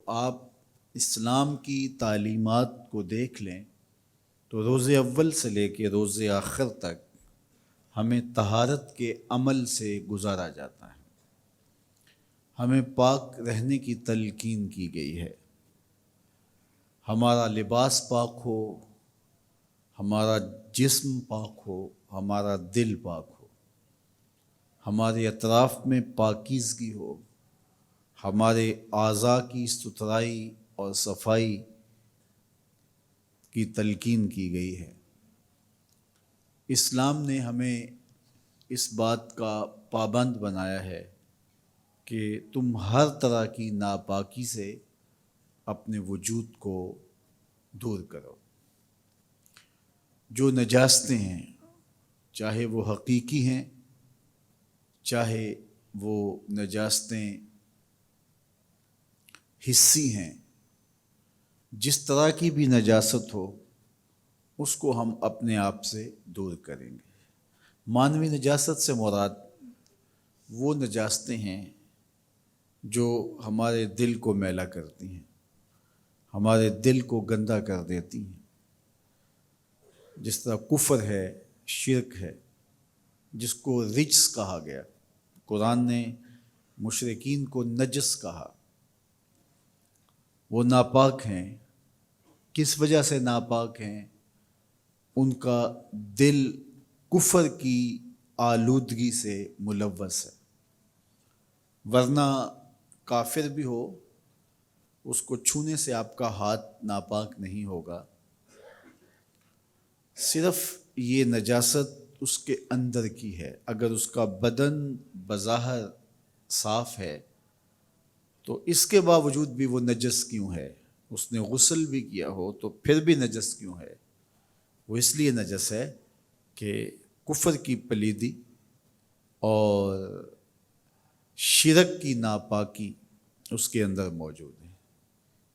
آپ اسلام کی تعلیمات کو دیکھ لیں تو روز اول سے لے کے روز آخر تک ہمیں طہارت کے عمل سے گزارا جاتا ہے، ہمیں پاک رہنے کی تلقین کی گئی ہے۔ ہمارا لباس پاک ہو، ہمارا جسم پاک ہو، ہمارا دل پاک ہو، ہمارے اطراف میں پاکیزگی ہو، ہمارے اعضاء کی ستھرائی اور صفائی کی تلقین کی گئی ہے۔ اسلام نے ہمیں اس بات کا پابند بنایا ہے کہ تم ہر طرح کی ناپاکی سے اپنے وجود کو دور کرو۔ جو نجاستیں ہیں، چاہے وہ حقیقی ہیں، چاہے وہ نجاستیں حسی ہیں، جس طرح کی بھی نجاست ہو اس کو ہم اپنے آپ سے دور کریں گے۔ معنوی نجاست سے مراد وہ نجاستیں ہیں جو ہمارے دل کو میلا کرتی ہیں، ہمارے دل کو گندا کر دیتی ہیں، جس طرح کفر ہے، شرک ہے، جس کو رجس کہا گیا۔ قرآن نے مشرکین کو نجس کہا۔ وہ ناپاک ہیں۔ کس وجہ سے ناپاک ہیں؟ ان کا دل کفر کی آلودگی سے ملوث ہے، ورنہ کافر بھی ہو اس کو چھونے سے آپ کا ہاتھ ناپاک نہیں ہوگا۔ صرف یہ نجاست اس کے اندر کی ہے۔ اگر اس کا بدن بظاہر صاف ہے تو اس کے باوجود بھی وہ نجس کیوں ہے؟ اس نے غسل بھی کیا ہو تو پھر بھی نجس کیوں ہے؟ وہ اس لیے نجس ہے کہ کفر کی پلیدی اور شرک کی ناپاکی اس کے اندر موجود ہے۔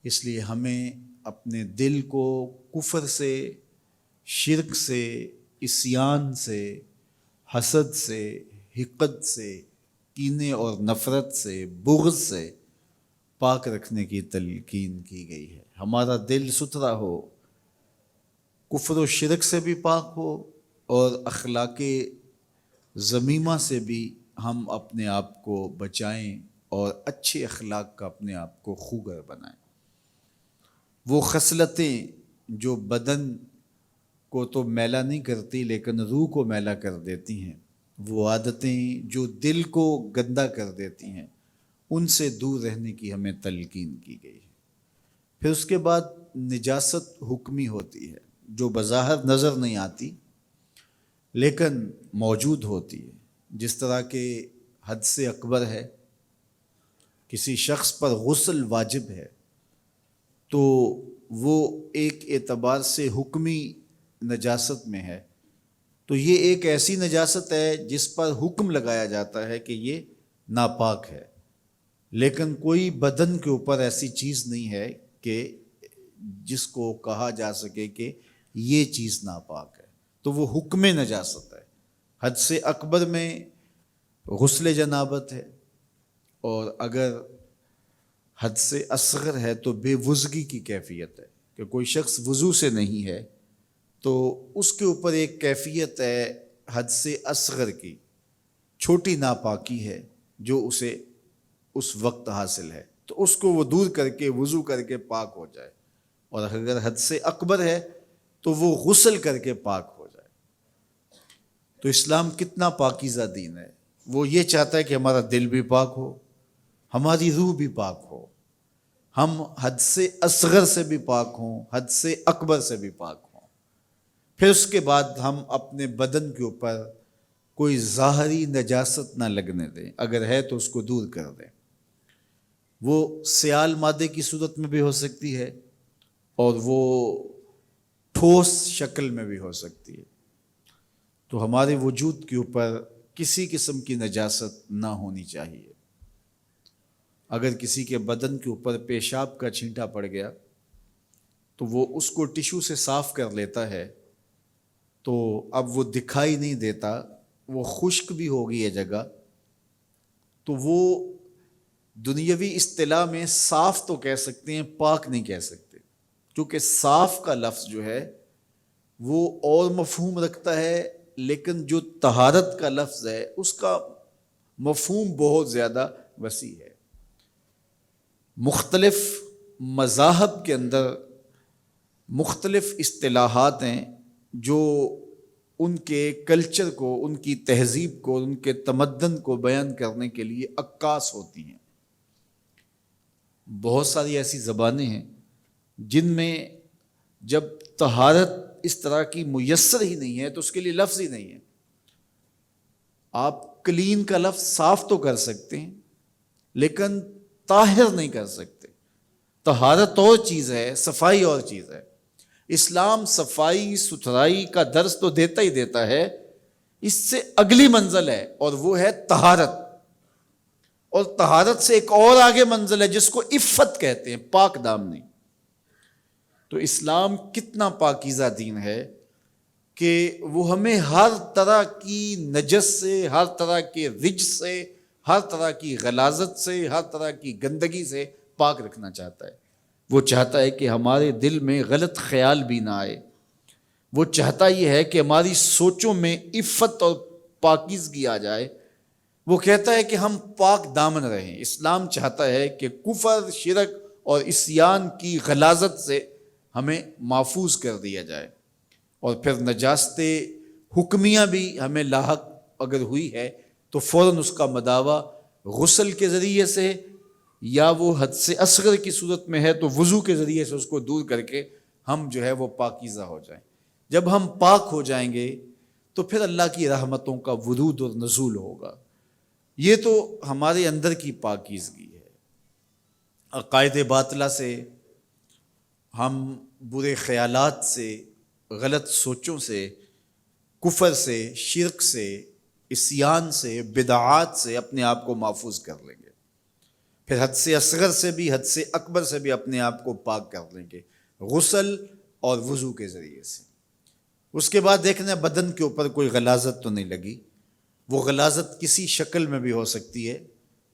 اس لیے ہمیں اپنے دل کو کفر سے، شرک سے، عصیان سے، حسد سے، حقد سے، کینے اور نفرت سے، بغض سے پاک رکھنے کی تلقین کی گئی ہے۔ ہمارا دل ستھرا ہو، کفر و شرک سے بھی پاک ہو، اور اخلاق ذمیمہ سے بھی ہم اپنے آپ کو بچائیں اور اچھے اخلاق کا اپنے آپ کو خوگر بنائیں۔ وہ خصلتیں جو بدن کو تو میلا نہیں کرتی لیکن روح کو میلا کر دیتی ہیں، وہ عادتیں جو دل کو گندا کر دیتی ہیں، ان سے دور رہنے کی ہمیں تلقین کی گئی ہے۔ پھر اس کے بعد نجاست حکمی ہوتی ہے، جو بظاہر نظر نہیں آتی لیکن موجود ہوتی ہے۔ جس طرح کہ حد سے اکبر ہے، کسی شخص پر غسل واجب ہے تو وہ ایک اعتبار سے حکمی نجاست میں ہے، تو یہ ایک ایسی نجاست ہے جس پر حکم لگایا جاتا ہے کہ یہ ناپاک ہے، لیکن کوئی بدن کے اوپر ایسی چیز نہیں ہے کہ جس کو کہا جا سکے کہ یہ چیز ناپاک ہے، تو وہ حکم نجاست ہے۔ حد سے اکبر میں غسل جنابت ہے، اور اگر حد سے اصغر ہے تو بے وضوئی کی کیفیت ہے کہ کوئی شخص وضو سے نہیں ہے تو اس کے اوپر ایک کیفیت ہے حد سے اصغر کی، چھوٹی ناپاکی ہے جو اسے اس وقت حاصل ہے، تو اس کو وہ دور کر کے وضو کر کے پاک ہو جائے، اور اگر حد سے اکبر ہے تو وہ غسل کر کے پاک ہو جائے۔ تو اسلام کتنا پاکیزہ دین ہے۔ وہ یہ چاہتا ہے کہ ہمارا دل بھی پاک ہو، ہماری روح بھی پاک ہو، ہم حد سے اصغر سے بھی پاک ہوں، حد سے اکبر سے بھی پاک ہوں۔ پھر اس کے بعد ہم اپنے بدن کے اوپر کوئی ظاہری نجاست نہ لگنے دیں، اگر ہے تو اس کو دور کر دیں۔ وہ سیال مادے کی صورت میں بھی ہو سکتی ہے اور وہ ٹھوس شکل میں بھی ہو سکتی ہے، تو ہمارے وجود کے اوپر کسی قسم کی نجاست نہ ہونی چاہیے۔ اگر کسی کے بدن کے اوپر پیشاب کا چھینٹا پڑ گیا تو وہ اس کو ٹشو سے صاف کر لیتا ہے، تو اب وہ دکھائی نہیں دیتا، وہ خشک بھی ہوگی یہ جگہ، تو وہ دنیاوی اصطلاح میں صاف تو کہہ سکتے ہیں، پاک نہیں کہہ سکتے، کیونکہ صاف کا لفظ جو ہے وہ اور مفہوم رکھتا ہے، لیکن جو طہارت کا لفظ ہے اس کا مفہوم بہت زیادہ وسیع ہے۔ مختلف مذاہب کے اندر مختلف اصطلاحات ہیں جو ان کے کلچر کو، ان کی تہذیب کو، ان کے تمدن کو بیان کرنے کے لیے عکاس ہوتی ہیں۔ بہت ساری ایسی زبانیں ہیں جن میں جب طہارت اس طرح کی میسر ہی نہیں ہے تو اس کے لیے لفظ ہی نہیں ہے۔ آپ کلین کا لفظ صاف تو کر سکتے ہیں لیکن طاہر نہیں کر سکتے۔ طہارت اور چیز ہے، صفائی اور چیز ہے۔ اسلام صفائی ستھرائی کا درس تو دیتا ہی دیتا ہے، اس سے اگلی منزل ہے اور وہ ہے طہارت، اور طہارت سے ایک اور آگے منزل ہے جس کو عفت کہتے ہیں، پاک دامنی۔ تو اسلام کتنا پاکیزہ دین ہے کہ وہ ہمیں ہر طرح کی نجس سے، ہر طرح کے رجس سے، ہر طرح کی غلاظت سے، ہر طرح کی گندگی سے پاک رکھنا چاہتا ہے۔ وہ چاہتا ہے کہ ہمارے دل میں غلط خیال بھی نہ آئے، وہ چاہتا یہ ہے کہ ہماری سوچوں میں عفت اور پاکیزگی آ جائے۔ وہ کہتا ہے کہ ہم پاک دامن رہیں۔ اسلام چاہتا ہے کہ کفر، شرک اور عصیان کی غلاظت سے ہمیں محفوظ کر دیا جائے، اور پھر نجاست حکمیہ بھی ہمیں لاحق اگر ہوئی ہے تو فوراً اس کا مداوع غسل کے ذریعے سے، یا وہ حدث اصغر کی صورت میں ہے تو وضو کے ذریعے سے اس کو دور کر کے ہم جو ہے وہ پاکیزہ ہو جائیں۔ جب ہم پاک ہو جائیں گے تو پھر اللہ کی رحمتوں کا ورود اور نزول ہوگا۔ یہ تو ہمارے اندر کی پاکیزگی ہے۔ عقائد باطلہ سے، ہم برے خیالات سے، غلط سوچوں سے، کفر سے، شرک سے، عصیان سے، بدعات سے اپنے آپ کو محفوظ کر لیں گے۔ پھر حدث اصغر سے بھی، حدث اکبر سے بھی اپنے آپ کو پاک کر لیں گے غسل اور وضو کے ذریعے سے۔ اس کے بعد دیکھنا بدن کے اوپر کوئی غلاظت تو نہیں لگی، وہ غلاظت کسی شکل میں بھی ہو سکتی ہے،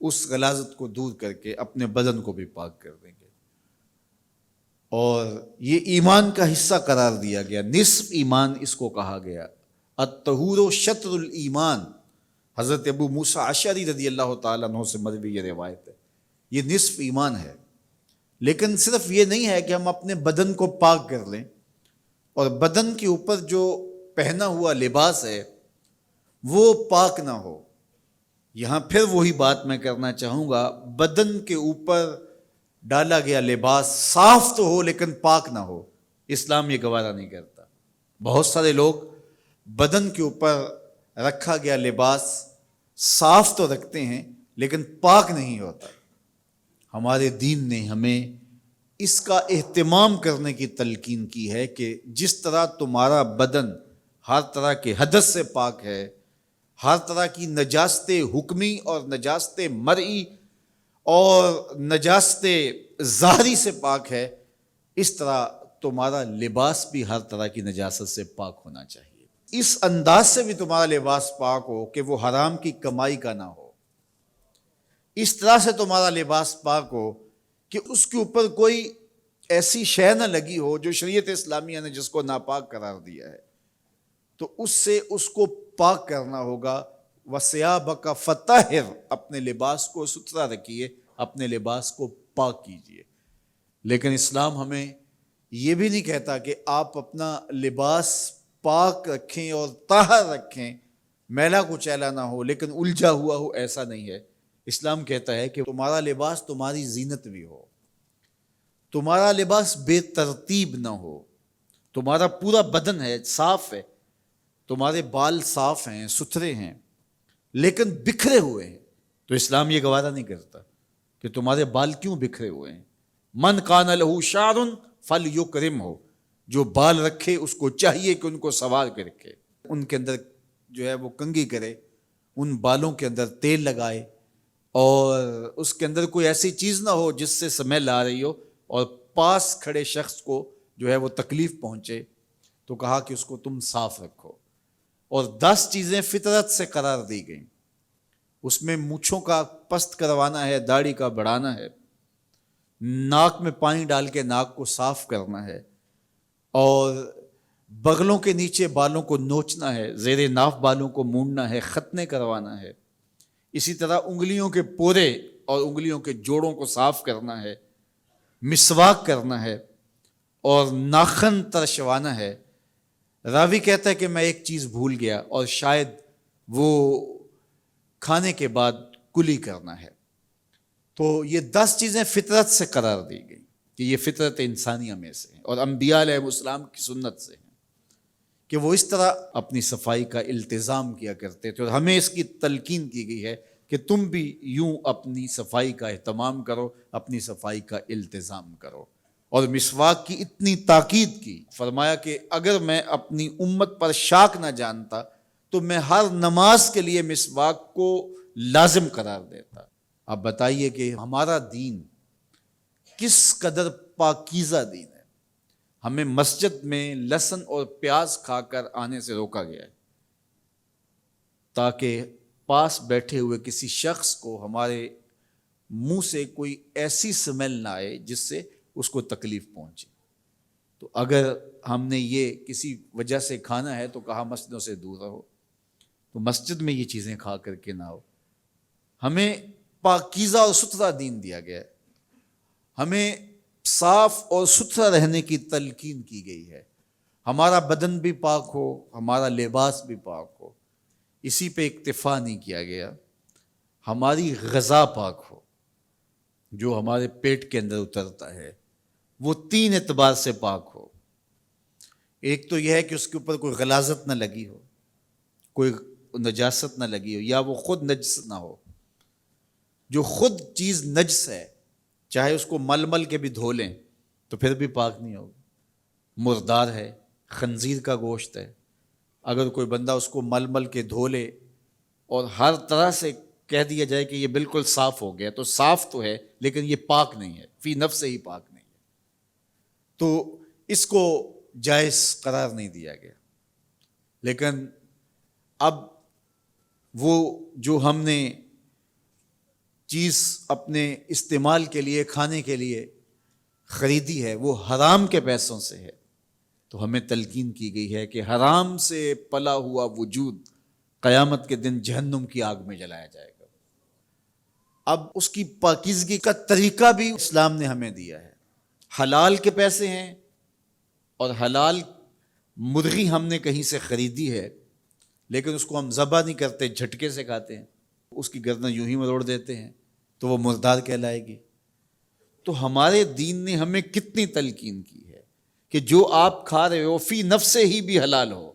اس غلاظت کو دور کر کے اپنے بدن کو بھی پاک کر دیں گے۔ اور یہ ایمان کا حصہ قرار دیا گیا، نصف ایمان اس کو کہا گیا۔ الطہور شطر الایمان، حضرت ابو موسیٰ اشعری رضی اللہ تعالیٰ عنہ سے مروی یہ روایت ہے۔ یہ نصف ایمان ہے، لیکن صرف یہ نہیں ہے کہ ہم اپنے بدن کو پاک کر لیں اور بدن کے اوپر جو پہنا ہوا لباس ہے وہ پاک نہ ہو۔ یہاں پھر وہی بات میں کرنا چاہوں گا، بدن کے اوپر ڈالا گیا لباس صاف تو ہو لیکن پاک نہ ہو، اسلام یہ گوارا نہیں کرتا۔ بہت سارے لوگ بدن کے اوپر رکھا گیا لباس صاف تو رکھتے ہیں لیکن پاک نہیں ہوتا۔ ہمارے دین نے ہمیں اس کا اہتمام کرنے کی تلقین کی ہے کہ جس طرح تمہارا بدن ہر طرح کے حدث سے پاک ہے، ہر طرح کی نجاست حکمی اور نجاست مرئی اور نجاست ظاہری سے پاک ہے، اس طرح تمہارا لباس بھی ہر طرح کی نجاست سے پاک ہونا چاہیے۔ اس انداز سے بھی تمہارا لباس پاک ہو کہ وہ حرام کی کمائی کا نہ ہو، اس طرح سے تمہارا لباس پاک ہو کہ اس کے اوپر کوئی ایسی شے نہ لگی ہو جو شریعت اسلامیہ نے جس کو ناپاک قرار دیا ہے، تو اس سے اس کو پاک کرنا ہوگا۔ وَثِيَابَكَ فَطَهِّرْ، اپنے لباس کو ستھرا رکھیے، اپنے لباس کو پاک کیجیے۔ لیکن اسلام ہمیں یہ بھی نہیں کہتا کہ آپ اپنا لباس پاک رکھیں اور طاہر رکھیں، میلا کچیلا نہ ہو لیکن الجھا ہوا ہو، ایسا نہیں ہے۔ اسلام کہتا ہے کہ تمہارا لباس تمہاری زینت بھی ہو، تمہارا لباس بے ترتیب نہ ہو، تمہارا پورا بدن ہے صاف ہے، تمہارے بال صاف ہیں، ستھرے ہیں، لیکن بکھرے ہوئے ہیں، تو اسلام یہ گوارا نہیں کرتا کہ تمہارے بال کیوں بکھرے ہوئے ہیں۔ من کان لہ شعر فلیکرمہ، جو بال رکھے اس کو چاہیے کہ ان کو سنوار کے رکھے، ان کے اندر جو ہے وہ کنگھی کرے، ان بالوں کے اندر تیل لگائے، اور اس کے اندر کوئی ایسی چیز نہ ہو جس سے سمیل آ رہی ہو اور پاس کھڑے شخص کو جو ہے وہ تکلیف پہنچے، تو کہا کہ اس کو تم صاف رکھو۔ اور 10 چیزیں فطرت سے قرار دی گئیں، اس میں مونچھوں کا پست کروانا ہے، داڑھی کا بڑھانا ہے، ناک میں پانی ڈال کے ناک کو صاف کرنا ہے، اور بغلوں کے نیچے بالوں کو نوچنا ہے، زیر ناف بالوں کو مونڈنا ہے، ختنے کروانا ہے، اسی طرح انگلیوں کے پورے اور انگلیوں کے جوڑوں کو صاف کرنا ہے، مسواک کرنا ہے اور ناخن ترشوانا ہے۔ راوی کہتا ہے کہ میں ایک چیز بھول گیا، اور شاید وہ کھانے کے بعد کلی کرنا ہے۔ تو یہ 10 چیزیں فطرت سے قرار دی گئی کہ یہ فطرت انسانیہ میں سے ہیں، اور انبیاء علیہ السلام کی سنت سے ہیں کہ وہ اس طرح اپنی صفائی کا التزام کیا کرتے تھے، اور ہمیں اس کی تلقین کی گئی ہے کہ تم بھی یوں اپنی صفائی کا اہتمام کرو، اپنی صفائی کا التزام کرو۔ اور مسواک کی اتنی تاکید کی، فرمایا کہ اگر میں اپنی امت پر شاک نہ جانتا تو میں ہر نماز کے لیے مسواک کو لازم قرار دیتا۔ اب بتائیے کہ ہمارا دین کس قدر پاکیزہ دین ہے۔ ہمیں مسجد میں لہسن اور پیاز کھا کر آنے سے روکا گیا ہے تاکہ پاس بیٹھے ہوئے کسی شخص کو ہمارے منہ سے کوئی ایسی سمیل نہ آئے جس سے اس کو تکلیف پہنچے۔ تو اگر ہم نے یہ کسی وجہ سے کھانا ہے تو کہا مسجدوں سے دور رہو، تو مسجد میں یہ چیزیں کھا کر کے نہ ہو۔ ہمیں پاکیزہ اور ستھرا دین دیا گیا ہے، ہمیں صاف اور ستھرا رہنے کی تلقین کی گئی ہے، ہمارا بدن بھی پاک ہو، ہمارا لباس بھی پاک ہو۔ اسی پہ اکتفا نہیں کیا گیا، ہماری غذا پاک ہو، جو ہمارے پیٹ کے اندر اترتا ہے وہ 3 اعتبار سے پاک ہو۔ ایک تو یہ ہے کہ اس کے اوپر کوئی غلاظت نہ لگی ہو، کوئی نجاست نہ لگی ہو، یا وہ خود نجس نہ ہو۔ جو خود چیز نجس ہے، چاہے اس کو مل مل کے بھی دھو لیں تو پھر بھی پاک نہیں ہوگا۔ مردار ہے، خنزیر کا گوشت ہے، اگر کوئی بندہ اس کو مل مل کے دھو لے اور ہر طرح سے کہہ دیا جائے کہ یہ بالکل صاف ہو گیا، تو صاف تو ہے لیکن یہ پاک نہیں ہے، فی نفس ہی پاک نہیں ہے، تو اس کو جائز قرار نہیں دیا گیا۔ لیکن اب وہ جو ہم نے چیز اپنے استعمال کے لیے، کھانے کے لیے خریدی ہے وہ حرام کے پیسوں سے ہے، تو ہمیں تلقین کی گئی ہے کہ حرام سے پلا ہوا وجود قیامت کے دن جہنم کی آگ میں جلایا جائے گا۔ اب اس کی پاکیزگی کا طریقہ بھی اسلام نے ہمیں دیا ہے۔ حلال کے پیسے ہیں، اور حلال مرغی ہم نے کہیں سے خریدی ہے، لیکن اس کو ہم ذبح نہیں کرتے، جھٹکے سے کھاتے ہیں، اس کی گردن یوں ہی مروڑ دیتے ہیں تو وہ مردار کہلائے گی۔ تو ہمارے دین نے ہمیں کتنی تلقین کی ہے کہ جو آپ کھا رہے ہو فی نفس ہی بھی حلال ہو،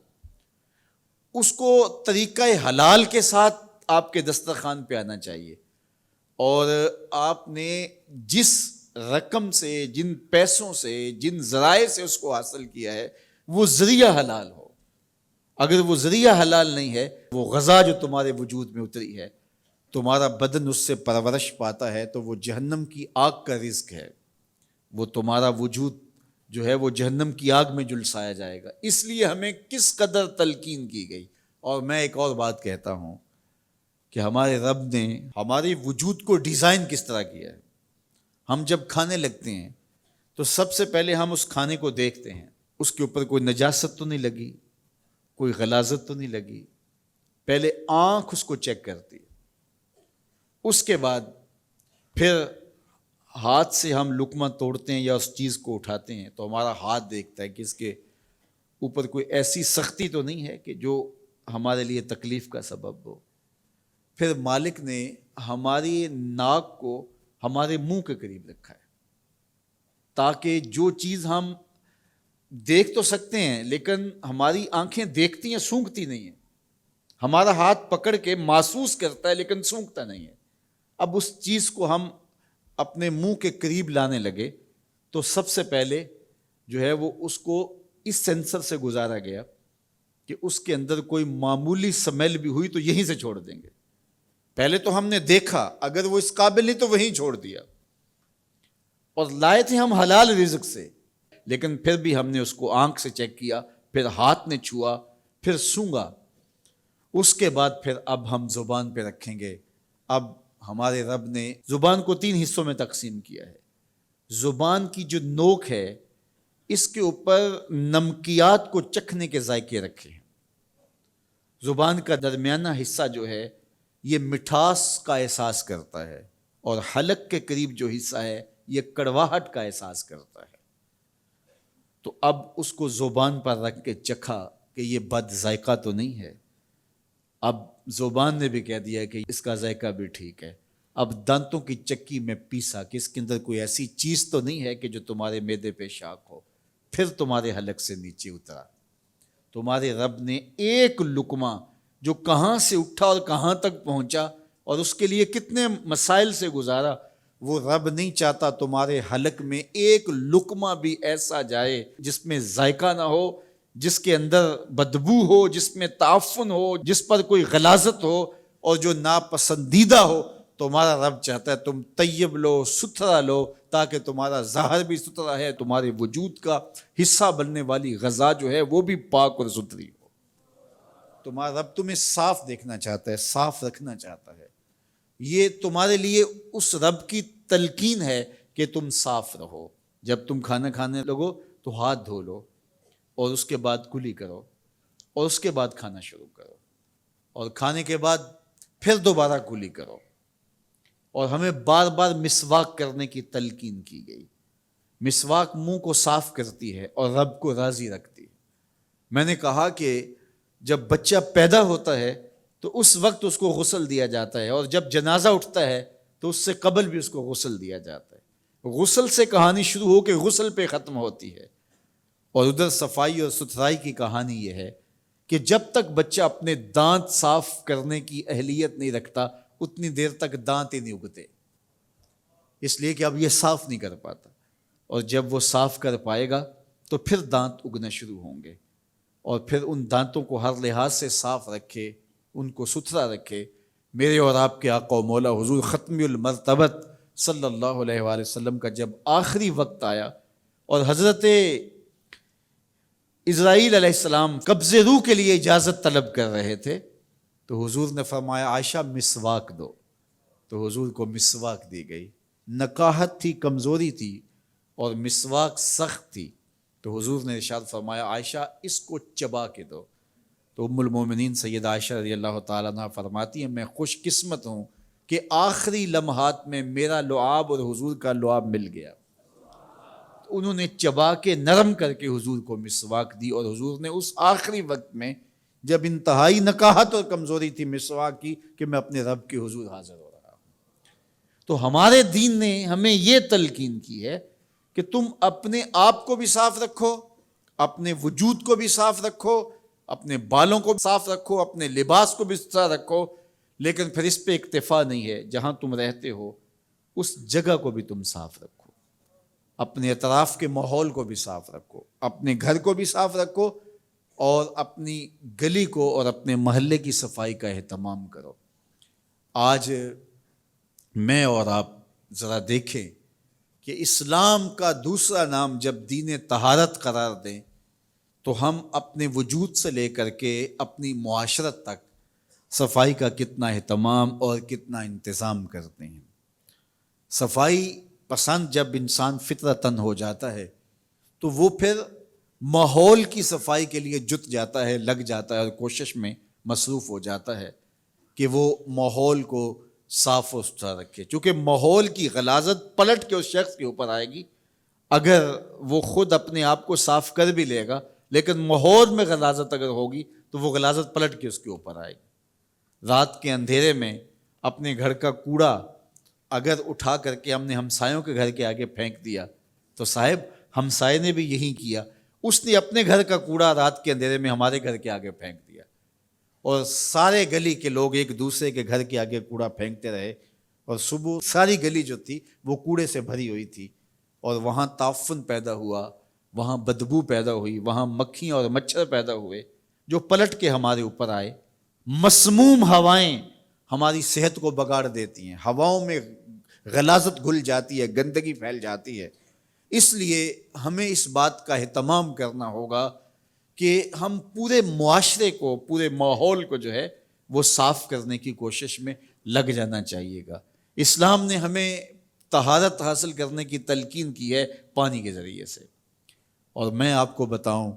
اس کو طریقہ حلال کے ساتھ آپ کے دسترخوان پہ آنا چاہیے، اور آپ نے جس رقم سے، جن پیسوں سے، جن ذرائع سے اس کو حاصل کیا ہے وہ ذریعہ حلال ہو۔ اگر وہ ذریعہ حلال نہیں ہے، وہ غذا جو تمہارے وجود میں اتری ہے، تمہارا بدن اس سے پرورش پاتا ہے تو وہ جہنم کی آگ کا رزق ہے، وہ تمہارا وجود جو ہے وہ جہنم کی آگ میں جلسایا جائے گا۔ اس لیے ہمیں کس قدر تلقین کی گئی۔ اور میں ایک اور بات کہتا ہوں کہ ہمارے رب نے ہمارے وجود کو ڈیزائن کس طرح کیا ہے۔ ہم جب کھانے لگتے ہیں تو سب سے پہلے ہم اس کھانے کو دیکھتے ہیں، اس کے اوپر کوئی نجاست تو نہیں لگی، کوئی غلاظت تو نہیں لگی، پہلے آنکھ اس کو چیک کرتی ہے، اس کے بعد پھر ہاتھ سے ہم لقمہ توڑتے ہیں یا اس چیز کو اٹھاتے ہیں تو ہمارا ہاتھ دیکھتا ہے کہ اس کے اوپر کوئی ایسی سختی تو نہیں ہے کہ جو ہمارے لیے تکلیف کا سبب ہو۔ پھر مالک نے ہماری ناک کو ہمارے منہ کے قریب رکھا ہے تاکہ جو چیز ہم دیکھ تو سکتے ہیں لیکن ہماری آنکھیں دیکھتی ہیں، سونگھتی نہیں ہیں، ہمارا ہاتھ پکڑ کے محسوس کرتا ہے لیکن سونگھتا نہیں ہے۔ اب اس چیز کو ہم اپنے منہ کے قریب لانے لگے تو سب سے پہلے جو ہے وہ اس کو اس سینسر سے گزارا گیا کہ اس کے اندر کوئی معمولی سمیل بھی ہوئی تو یہیں سے چھوڑ دیں گے۔ پہلے تو ہم نے دیکھا، اگر وہ اس قابل نہیں تو وہیں چھوڑ دیا، اور لائے تھے ہم حلال رزق سے، لیکن پھر بھی ہم نے اس کو آنکھ سے چیک کیا، پھر ہاتھ نے چھوا، پھر سونگا، اس کے بعد پھر اب ہم زبان پہ رکھیں گے اب ہمارے رب نے زبان کو 3 حصوں میں تقسیم کیا ہے. زبان کی جو نوک ہے اس کے اوپر نمکیات کو چکھنے کے ذائقے رکھے ہیں. زبان کا درمیانہ حصہ جو ہے یہ مٹھاس کا احساس کرتا ہے، اور حلق کے قریب جو حصہ ہے یہ کڑواہٹ کا احساس کرتا ہے. تو اب اس کو زبان پر رکھ کے چکھا کہ یہ بد ذائقہ تو نہیں ہے. اب زبان نے بھی کہہ دیا کہ اس کا ذائقہ بھی ٹھیک ہے. اب دانتوں کی چکی میں پیسا کہ اس کے اندر کوئی ایسی چیز تو نہیں ہے کہ جو تمہارے معدے پہ شاق ہو. پھر تمہارے حلق سے نیچے اترا. تمہارے رب نے ایک لقمہ جو کہاں سے اٹھا اور کہاں تک پہنچا اور اس کے لیے کتنے مسائل سے گزارا، وہ رب نہیں چاہتا تمہارے حلق میں ایک لقمہ بھی ایسا جائے جس میں ذائقہ نہ ہو، جس کے اندر بدبو ہو، جس میں تعفن ہو، جس پر کوئی غلاظت ہو اور جو ناپسندیدہ ہو. تمہارا رب چاہتا ہے تم طیب لو، ستھرا لو، تاکہ تمہارا ظاہر بھی ستھرا ہے، تمہارے وجود کا حصہ بننے والی غذا جو ہے وہ بھی پاک اور ستھری ہو. تمہارا رب تمہیں صاف دیکھنا چاہتا ہے، صاف رکھنا چاہتا ہے. یہ تمہارے لیے اس رب کی تلقین ہے کہ تم صاف رہو. جب تم کھانا کھانے لگو تو ہاتھ دھو لو، اور اس کے بعد کلی کرو، اور اس کے بعد کھانا شروع کرو، اور کھانے کے بعد پھر دوبارہ کلی کرو. اور ہمیں بار بار مسواک کرنے کی تلقین کی گئی. مسواک منہ کو صاف کرتی ہے اور رب کو راضی رکھتی ہے. میں نے کہا کہ جب بچہ پیدا ہوتا ہے تو اس وقت اس کو غسل دیا جاتا ہے، اور جب جنازہ اٹھتا ہے تو اس سے قبل بھی اس کو غسل دیا جاتا ہے. غسل سے کہانی شروع ہو کے غسل پہ ختم ہوتی ہے. اور ادھر صفائی اور ستھرائی کی کہانی یہ ہے کہ جب تک بچہ اپنے دانت صاف کرنے کی اہلیت نہیں رکھتا اتنی دیر تک دانت ہی نہیں اگتے، اس لیے کہ اب یہ صاف نہیں کر پاتا. اور جب وہ صاف کر پائے گا تو پھر دانت اگنا شروع ہوں گے، اور پھر ان دانتوں کو ہر لحاظ سے صاف رکھے، ان کو ستھرا رکھے. میرے اور آپ کے آقا و مولا حضور ختم المرتبت صلی اللہ علیہ وآلہ وسلم کا جب آخری وقت آیا اور حضرت اسرائیل علیہ السلام قبض روح کے لیے اجازت طلب کر رہے تھے تو حضور نے فرمایا عائشہ مسواک دو. تو حضور کو مسواک دی گئی. نکاحت تھی، کمزوری تھی، اور مسواک سخت تھی. تو حضور نے ارشاد فرمایا عائشہ اس کو چبا کے دو. تو ام المومنین سیدہ عائشہ رضی اللہ تعالیٰ عنہ فرماتی ہیں میں خوش قسمت ہوں کہ آخری لمحات میں میرا لعاب اور حضور کا لعاب مل گیا. انہوں نے چبا کے نرم کر کے حضور کو مسواک دی، اور حضور نے اس آخری وقت میں جب انتہائی نکاحت اور کمزوری تھی مسواک کی کہ میں اپنے رب کے حضور حاضر ہو رہا ہوں. تو ہمارے دین نے ہمیں یہ تلقین کی ہے کہ تم اپنے آپ کو بھی صاف رکھو، اپنے وجود کو بھی صاف رکھو، اپنے بالوں کو صاف رکھو، اپنے لباس کو بھی ستھرا رکھو. لیکن پھر اس پہ اکتفا نہیں ہے، جہاں تم رہتے ہو اس جگہ کو بھی تم صاف رکھو، اپنے اطراف کے ماحول کو بھی صاف رکھو، اپنے گھر کو بھی صاف رکھو، اور اپنی گلی کو اور اپنے محلے کی صفائی کا اہتمام کرو. آج میں اور آپ ذرا دیکھیں کہ اسلام کا دوسرا نام جب دین طہارت قرار دیں تو ہم اپنے وجود سے لے کر کے اپنی معاشرت تک صفائی کا کتنا اہتمام اور کتنا انتظام کرتے ہیں. صفائی پسند جب انسان فطرتاً ہو جاتا ہے تو وہ پھر ماحول کی صفائی کے لیے جت جاتا ہے، لگ جاتا ہے، اور کوشش میں مصروف ہو جاتا ہے کہ وہ ماحول کو صاف و ستھرا رکھے. چونکہ ماحول کی غلاظت پلٹ کے اس شخص کے اوپر آئے گی. اگر وہ خود اپنے آپ کو صاف کر بھی لے گا لیکن ماحول میں غلاظت اگر ہوگی تو وہ غلاظت پلٹ کے اس کے اوپر آئے گی. رات کے اندھیرے میں اپنے گھر کا کوڑا اگر اٹھا کر کے ہم نے ہمسایوں کے گھر کے آگے پھینک دیا تو صاحب ہمسائے نے بھی یہی کیا، اس نے اپنے گھر کا کوڑا رات کے اندھیرے میں ہمارے گھر کے آگے پھینک دیا، اور سارے گلی کے لوگ ایک دوسرے کے گھر کے آگے کوڑا پھینکتے رہے، اور صبح ساری گلی جو تھی وہ کوڑے سے بھری ہوئی تھی، اور وہاں تعفن پیدا ہوا، وہاں بدبو پیدا ہوئی، وہاں مکھیاں اور مچھر پیدا ہوئے جو پلٹ کے ہمارے اوپر آئے. مسموم ہوائیں ہماری صحت کو بگاڑ دیتی ہیں، ہواؤں میں غلاظت گھل جاتی ہے، گندگی پھیل جاتی ہے. اس لیے ہمیں اس بات کا اہتمام کرنا ہوگا کہ ہم پورے معاشرے کو، پورے ماحول کو جو ہے وہ صاف کرنے کی کوشش میں لگ جانا چاہیے گا۔ اسلام نے ہمیں طہارت حاصل کرنے کی تلقین کی ہے پانی کے ذریعے سے، اور میں آپ کو بتاؤں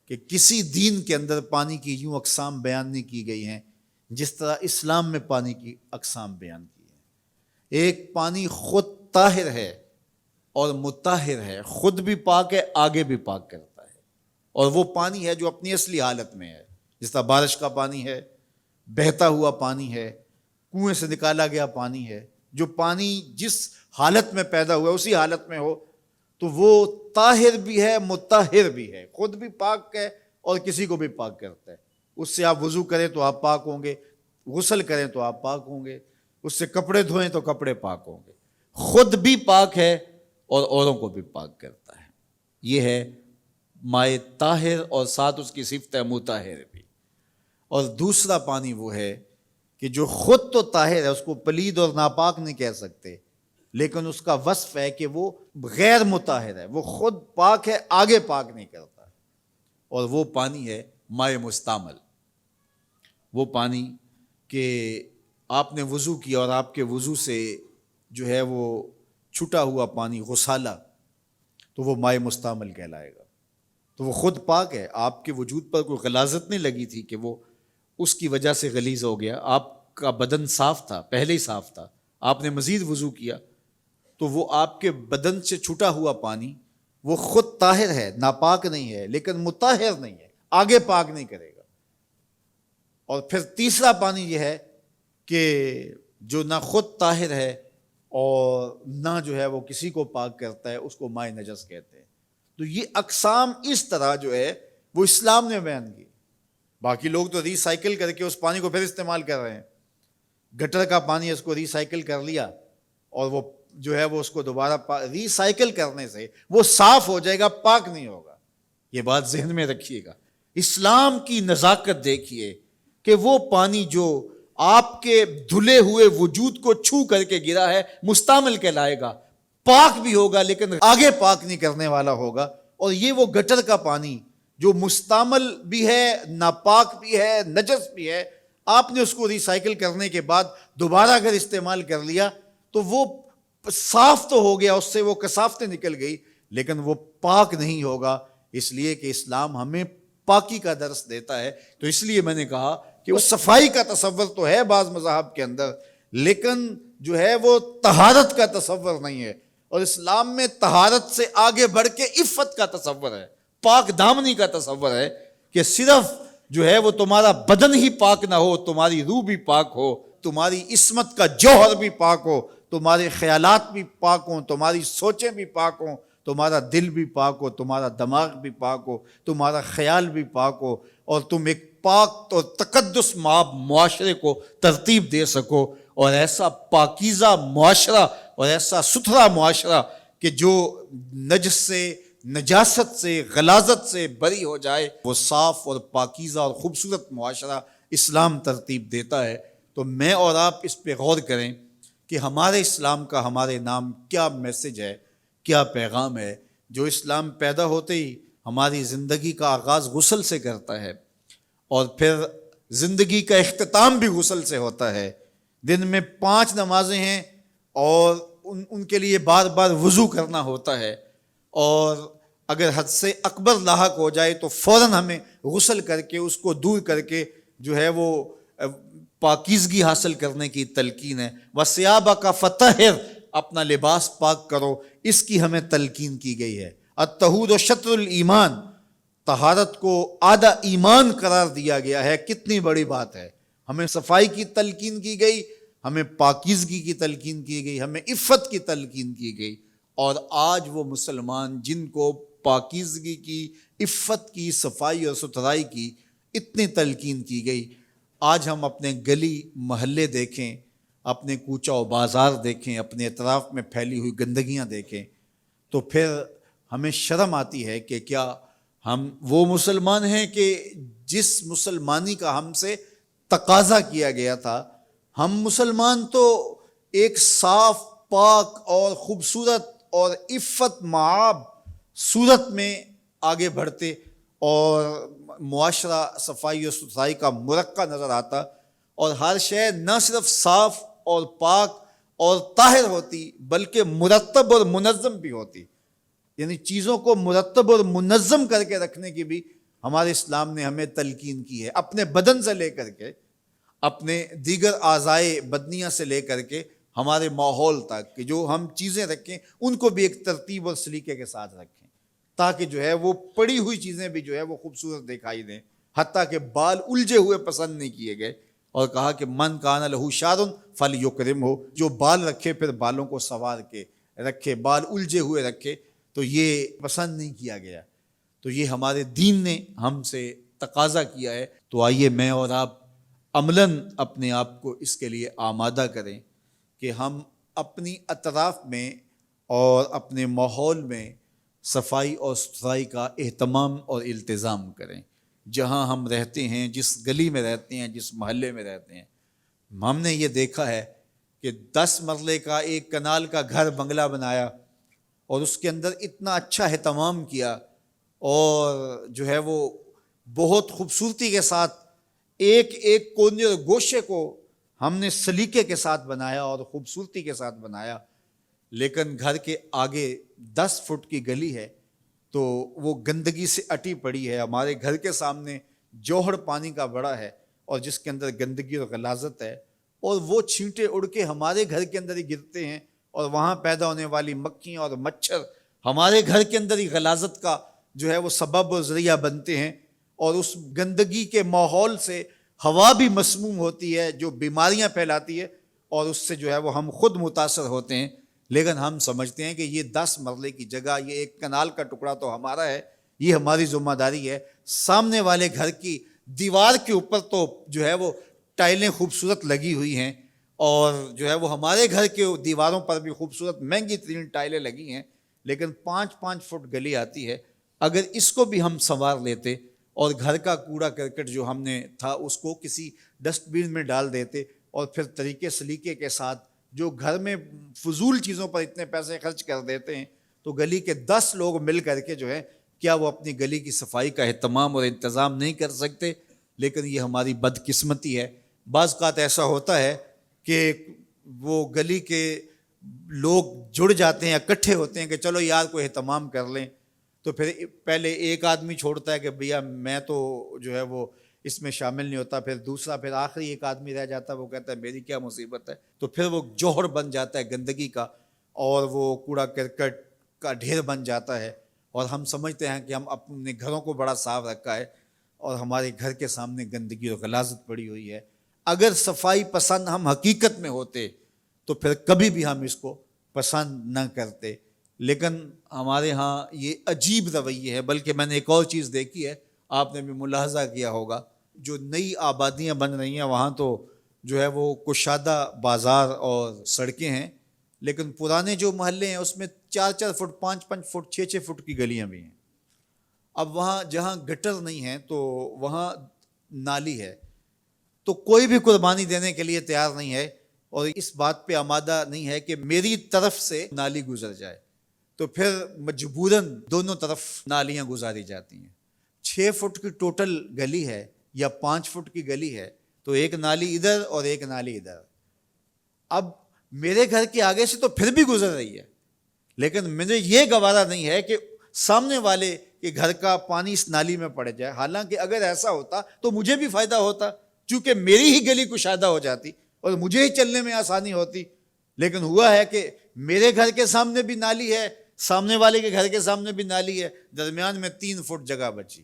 کہ کسی دین کے اندر پانی کی یوں اقسام بیان نہیں کی گئی ہیں جس طرح اسلام میں پانی کی اقسام بیان کی ہیں۔ ایک پانی خود طاہر ہے اور مطہر ہے، خود بھی پاک ہے، آگے بھی پاک کرتا ہے، اور وہ پانی ہے جو اپنی اصلی حالت میں ہے، جس طرح بارش کا پانی ہے، بہتا ہوا پانی ہے، کنویں سے نکالا گیا پانی ہے۔ جو پانی جس حالت میں پیدا ہوا ہے اسی حالت میں ہو تو وہ طاہر بھی ہے، مطہر بھی ہے، خود بھی پاک ہے اور کسی کو بھی پاک کرتا ہے۔ اس سے آپ وضو کریں تو آپ پاک ہوں گے، غسل کریں تو آپ پاک ہوں گے، اس سے کپڑے دھوئیں تو کپڑے پاک ہوں گے، خود بھی پاک ہے اور اوروں کو بھی پاک کرتا ہے۔ یہ ہے مائے طاہر، اور ساتھ اس کی صفت ہے مطہر بھی۔ اور دوسرا پانی وہ ہے کہ جو خود تو طاہر ہے، اس کو پلید اور ناپاک نہیں کہہ سکتے، لیکن اس کا وصف ہے کہ وہ غیر مطہر ہے، وہ خود پاک ہے، آگے پاک نہیں کرتا، اور وہ پانی ہے مائے مستعمل۔ وہ پانی کہ آپ نے وضو کیا اور آپ کے وضو سے جو ہے وہ چھٹا ہوا پانی غسالہ، تو وہ مائے مستعمل کہلائے گا۔ تو وہ خود پاک ہے، آپ کے وجود پر کوئی غلاظت نہیں لگی تھی کہ وہ اس کی وجہ سے غلیظ ہو گیا، آپ کا بدن صاف تھا، پہلے ہی صاف تھا، آپ نے مزید وضو کیا تو وہ آپ کے بدن سے چھٹا ہوا پانی وہ خود طاہر ہے، ناپاک نہیں ہے، لیکن مطہر نہیں ہے، آگے پاک نہیں کرے گا۔ اور پھر تیسرا پانی یہ ہے کہ جو نہ خود طاہر ہے اور نہ جو ہے وہ کسی کو پاک کرتا ہے، اس کو مائے نجس کہتے ہیں۔ تو یہ اقسام اس طرح جو ہے وہ اسلام نے بیان کی۔ باقی لوگ تو ری سائیکل کر کے اس پانی کو پھر استعمال کر رہے ہیں، گٹر کا پانی اس کو ری سائیکل کر لیا اور وہ جو ہے وہ اس کو دوبارہ ری سائیکل کرنے سے وہ صاف ہو جائے گا، پاک نہیں ہوگا۔ یہ بات ذہن میں رکھیے گا۔ اسلام کی نزاکت دیکھیے کہ وہ پانی جو آپ کے دھلے ہوئے وجود کو چھو کر کے گرا ہے مستعمل کہلائے گا، پاک بھی ہوگا لیکن آگے پاک نہیں کرنے والا ہوگا۔ اور یہ وہ گٹر کا پانی جو مستعمل بھی ہے، ناپاک بھی ہے، نجس بھی ہے، آپ نے اس کو ری سائیکل کرنے کے بعد دوبارہ اگر استعمال کر لیا تو وہ صاف تو ہو گیا، اس سے وہ کثافتیں نکل گئی، لیکن وہ پاک نہیں ہوگا، اس لیے کہ اسلام ہمیں پاکی کا درس دیتا ہے۔ تو اس لیے میں نے کہا کہ وہ صفائی کا تصور تو ہے بعض مذاہب کے اندر، لیکن جو ہے وہ طہارت کا تصور نہیں ہے۔ اور اسلام میں طہارت سے آگے بڑھ کے عفت کا تصور ہے، پاک دامنی کا تصور ہے کہ صرف جو ہے وہ تمہارا بدن ہی پاک نہ ہو، تمہاری روح بھی پاک ہو، تمہاری عصمت کا جوہر بھی پاک ہو، تمہارے خیالات بھی پاک ہوں، تمہاری سوچیں بھی پاک ہوں، تمہارا دل بھی پاک ہو، تمہارا دماغ بھی پاک ہو، تمہارا خیال بھی پاک ہو، اور تم ایک پاک اور تقدس معاشرے کو ترتیب دے سکو، اور ایسا پاکیزہ معاشرہ اور ایسا ستھرا معاشرہ کہ جو نجس سے، نجاست سے، غلاظت سے بری ہو جائے، وہ صاف اور پاکیزہ اور خوبصورت معاشرہ اسلام ترتیب دیتا ہے۔ تو میں اور آپ اس پہ غور کریں کہ ہمارے اسلام کا ہمارے نام کیا میسج ہے، کیا پیغام ہے۔ جو اسلام پیدا ہوتے ہی ہماری زندگی کا آغاز غسل سے کرتا ہے، اور پھر زندگی کا اختتام بھی غسل سے ہوتا ہے۔ دن میں 5 نمازیں ہیں اور ان کے لیے بار بار وضو کرنا ہوتا ہے، اور اگر حد سے اکبر لاحق ہو جائے تو فوراً ہمیں غسل کر کے اس کو دور کر کے جو ہے وہ پاکیزگی حاصل کرنے کی تلقین ہے۔ وَثِيَابَكَ فَطَهِّرْ، اپنا لباس پاک کرو، اس کی ہمیں تلقین کی گئی ہے۔ الطہور شطر الایمان، طہارت کو آدھا ایمان قرار دیا گیا ہے۔ کتنی بڑی بات ہے، ہمیں صفائی کی تلقین کی گئی، ہمیں پاکیزگی کی تلقین کی گئی، ہمیں عفت کی تلقین کی گئی۔ اور آج وہ مسلمان جن کو پاکیزگی کی، عفت کی، صفائی اور ستھرائی کی اتنی تلقین کی گئی، آج ہم اپنے گلی محلے دیکھیں، اپنے کوچہ و بازار دیکھیں، اپنے اطراف میں پھیلی ہوئی گندگیاں دیکھیں، تو پھر ہمیں شرم آتی ہے کہ کیا ہم وہ مسلمان ہیں کہ جس مسلمانی کا ہم سے تقاضا کیا گیا تھا۔ ہم مسلمان تو ایک صاف، پاک اور خوبصورت اور عفت مآب صورت میں آگے بڑھتے، اور معاشرہ صفائی و ستھرائی کا مرقع نظر آتا، اور ہر شے نہ صرف صاف اور پاک اور طاہر ہوتی بلکہ مرتب اور منظم بھی ہوتی. یعنی چیزوں کو مرتب اور منظم کر کے رکھنے کی بھی ہمارے اسلام نے ہمیں تلقین کی ہے، اپنے بدن سے لے کر کے، اپنے دیگر اعضائے بدنیہ سے لے کر کے ہمارے ماحول تک کہ جو ہم چیزیں رکھیں ان کو بھی ایک ترتیب اور سلیقے کے ساتھ رکھیں تاکہ جو ہے وہ پڑی ہوئی چیزیں بھی جو ہے وہ خوبصورت دکھائی دیں. حتیٰ کہ بال الجھے ہوئے پسند نہیں کیے گئے، اور کہا کہ من کان لہو شعر فلیکرم ہو، جو بال رکھے پھر بالوں کو سنوار کے رکھے، بال الجھے ہوئے رکھے تو یہ پسند نہیں کیا گیا. تو یہ ہمارے دین نے ہم سے تقاضا کیا ہے. تو آئیے میں اور آپ عملاً اپنے آپ کو اس کے لیے آمادہ کریں کہ ہم اپنی اطراف میں اور اپنے ماحول میں صفائی اور ستھرائی کا اہتمام اور التزام کریں. جہاں ہم رہتے ہیں، جس گلی میں رہتے ہیں، جس محلے میں رہتے ہیں، ہم نے یہ دیکھا ہے کہ 10 مرلے کا ایک کنال کا گھر بنگلہ بنایا اور اس کے اندر اتنا اچھا اہتمام کیا اور جو ہے وہ بہت خوبصورتی کے ساتھ ایک ایک کونے اور گوشے کو ہم نے سلیقے کے ساتھ بنایا اور خوبصورتی کے ساتھ بنایا. لیکن گھر کے آگے 10 فٹ کی گلی ہے تو وہ گندگی سے اٹی پڑی ہے. ہمارے گھر کے سامنے جوہر پانی کا بڑا ہے اور جس کے اندر گندگی اور غلاظت ہے، اور وہ چھینٹے اڑ کے ہمارے گھر کے اندر ہی گرتے ہیں اور وہاں پیدا ہونے والی مکھیاں اور مچھر ہمارے گھر کے اندر ہی غلاظت کا جو ہے وہ سبب و ذریعہ بنتے ہیں، اور اس گندگی کے ماحول سے ہوا بھی مسموم ہوتی ہے جو بیماریاں پھیلاتی ہے، اور اس سے جو ہے وہ ہم خود متاثر ہوتے ہیں. لیکن ہم سمجھتے ہیں کہ یہ 10 مرلے کی جگہ، یہ ایک کنال کا ٹکڑا تو ہمارا ہے، یہ ہماری ذمہ داری ہے. سامنے والے گھر کی دیوار کے اوپر تو جو ہے وہ ٹائلیں خوبصورت لگی ہوئی ہیں، اور جو ہے وہ ہمارے گھر کے دیواروں پر بھی خوبصورت مہنگی ترین ٹائلیں لگی ہیں، لیکن 5-5 فٹ گلی آتی ہے. اگر اس کو بھی ہم سنوار لیتے اور گھر کا کوڑا کرکٹ جو ہم نے تھا اس کو کسی ڈسٹ بین میں ڈال دیتے اور پھر طریقے سلیقے کے ساتھ جو گھر میں فضول چیزوں پر اتنے پیسے خرچ کر دیتے ہیں، تو گلی کے 10 لوگ مل کر کے جو ہے کیا وہ اپنی گلی کی صفائی کا اہتمام اور انتظام نہیں کر سکتے؟ لیکن یہ ہماری بدقسمتی ہے. بعض اوقات ایسا ہوتا ہے کہ وہ گلی کے لوگ جڑ جاتے ہیں، اکٹھے ہوتے ہیں کہ چلو یار کوئی اہتمام کر لیں، تو پھر پہلے ایک آدمی چھوڑتا ہے کہ بھیا میں تو جو ہے وہ اس میں شامل نہیں ہوتا، پھر دوسرا، پھر آخری ایک آدمی رہ جاتا ہے، وہ کہتا ہے میری کیا مصیبت ہے. تو پھر وہ جوہر بن جاتا ہے گندگی کا اور وہ کوڑا کرکٹ کا ڈھیر بن جاتا ہے، اور ہم سمجھتے ہیں کہ ہم اپنے گھروں کو بڑا صاف رکھا ہے اور ہمارے گھر کے سامنے گندگی اور غلاظت پڑی ہوئی ہے. اگر صفائی پسند ہم حقیقت میں ہوتے تو پھر کبھی بھی ہم اس کو پسند نہ کرتے. لیکن ہمارے ہاں یہ عجیب رویہ ہے. بلکہ میں نے ایک اور چیز دیکھی ہے، آپ نے بھی ملاحظہ کیا ہوگا، جو نئی آبادیاں بن رہی ہیں وہاں تو جو ہے وہ کشادہ بازار اور سڑکیں ہیں، لیکن پرانے جو محلے ہیں اس میں 4-4 فٹ 5-5 فٹ 6-6 فٹ کی گلیاں بھی ہیں. اب وہاں جہاں گٹر نہیں ہیں تو وہاں نالی ہے، تو کوئی بھی قربانی دینے کے لیے تیار نہیں ہے اور اس بات پہ آمادہ نہیں ہے کہ میری طرف سے نالی گزر جائے، تو پھر مجبوراً دونوں طرف نالیاں گزاری جاتی ہیں. 6 فٹ کی ٹوٹل گلی ہے یا 5 فٹ کی گلی ہے تو ایک نالی ادھر اور ایک نالی ادھر. اب میرے گھر کے آگے سے تو پھر بھی گزر رہی ہے، لیکن مجھے یہ گوارا نہیں ہے کہ سامنے والے کے گھر کا پانی اس نالی میں پڑ جائے. حالانکہ اگر ایسا ہوتا تو مجھے بھی فائدہ ہوتا، چونکہ میری ہی گلی کشادہ ہو جاتی اور مجھے ہی چلنے میں آسانی ہوتی. لیکن ہوا ہے کہ میرے گھر کے سامنے بھی نالی ہے، سامنے والے کے گھر کے سامنے بھی نالی ہے، درمیان میں 3 فٹ جگہ بچی،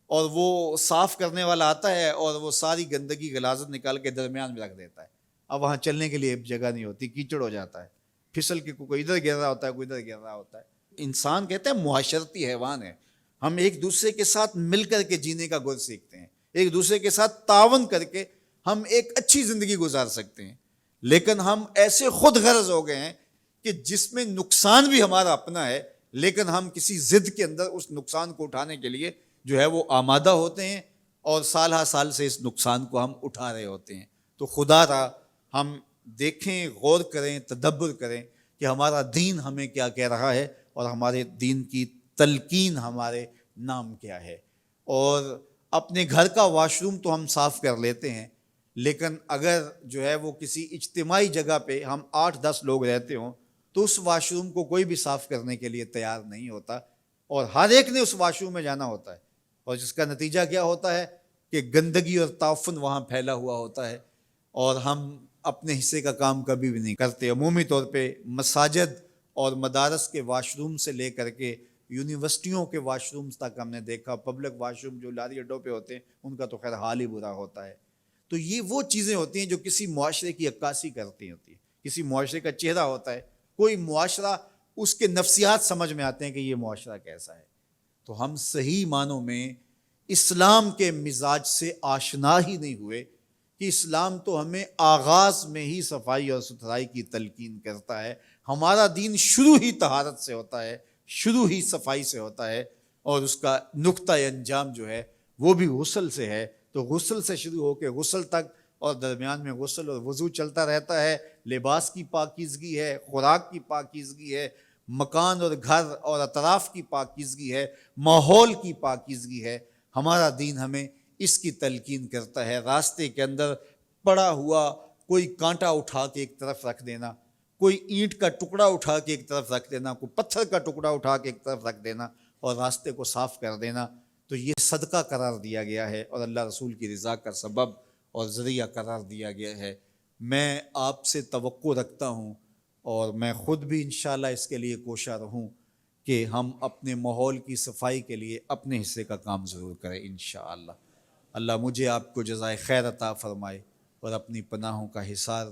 اور وہ صاف کرنے والا آتا ہے اور وہ ساری گندگی غلاظت نکال کے درمیان میں رکھ دیتا ہے. اب وہاں چلنے کے لیے جگہ نہیں ہوتی، کیچڑ ہو جاتا ہے، پھسل کے کوئی ادھر گر رہا ہوتا ہے، کوئی ادھر گر رہا ہوتا ہے. انسان کہتے ہیں معاشرتی حیوان ہے، ہم ایک دوسرے کے ساتھ مل کر کے جینے کا گر سیکھتے ہیں، ایک دوسرے کے ساتھ تعاون کر کے ہم ایک اچھی زندگی گزار سکتے ہیں. لیکن ہم ایسے خود غرض ہو گئے ہیں کہ جس میں نقصان بھی ہمارا اپنا ہے، لیکن ہم کسی ضد کے اندر اس نقصان کو اٹھانے کے لیے جو ہے وہ آمادہ ہوتے ہیں اور سال ہر سال سے اس نقصان کو ہم اٹھا رہے ہوتے ہیں. تو خدا را ہم دیکھیں، غور کریں، تدبر کریں کہ ہمارا دین ہمیں کیا کہہ رہا ہے اور ہمارے دین کی تلقین ہمارے نام کیا ہے. اور اپنے گھر کا واش روم تو ہم صاف کر لیتے ہیں، لیکن اگر جو ہے وہ کسی اجتماعی جگہ پہ ہم 8-10 لوگ رہتے ہوں تو اس واش روم کو کوئی بھی صاف کرنے کے لیے تیار نہیں ہوتا، اور ہر ایک نے اس واش روم میں جانا ہوتا ہے، اور جس کا نتیجہ کیا ہوتا ہے کہ گندگی اور تعفن وہاں پھیلا ہوا ہوتا ہے، اور ہم اپنے حصے کا کام کبھی بھی نہیں کرتے۔ عمومی طور پہ مساجد اور مدارس کے واش روم سے لے کر کے یونیورسٹیوں کے واش رومز تک ہم نے دیکھا، پبلک واش روم جو لاری اڈوں پہ ہوتے ہیں ان کا تو خیر حال ہی برا ہوتا ہے۔ تو یہ وہ چیزیں ہوتی ہیں جو کسی معاشرے کی عکاسی کرتی ہوتی ہیں، کسی معاشرے کا چہرہ ہوتا ہے، کوئی معاشرہ، اس کے نفسیات سمجھ میں آتے ہیں کہ یہ معاشرہ کیسا ہے۔ تو ہم صحیح معنوں میں اسلام کے مزاج سے آشنا ہی نہیں ہوئے کہ اسلام تو ہمیں آغاز میں ہی صفائی اور ستھرائی کی تلقین کرتا ہے۔ ہمارا دین شروع ہی طہارت سے ہوتا ہے، شروع ہی صفائی سے ہوتا ہے، اور اس کا نقطۂ انجام جو ہے وہ بھی غسل سے ہے۔ تو غسل سے شروع ہو کے غسل تک، اور درمیان میں غسل اور وضو چلتا رہتا ہے، لباس کی پاکیزگی ہے، خوراک کی پاکیزگی ہے، مکان اور گھر اور اطراف کی پاکیزگی ہے، ماحول کی پاکیزگی ہے۔ ہمارا دین ہمیں اس کی تلقین کرتا ہے۔ راستے کے اندر پڑا ہوا کوئی کانٹا اٹھا کے ایک طرف رکھ دینا، کوئی اینٹ کا ٹکڑا اٹھا کے ایک طرف رکھ دینا، کوئی پتھر کا ٹکڑا اٹھا کے ایک طرف رکھ دینا اور راستے کو صاف کر دینا، تو یہ صدقہ قرار دیا گیا ہے اور اللہ رسول کی رضا کا سبب اور ذریعہ قرار دیا گیا ہے۔ میں آپ سے توقع رکھتا ہوں، اور میں خود بھی انشاءاللہ اس کے لیے کوشاں رہوں کہ ہم اپنے ماحول کی صفائی کے لیے اپنے حصے کا کام ضرور کریں انشاءاللہ۔ اللہ مجھے آپ کو جزائے خیر عطا فرمائے اور اپنی پناہوں کا حصار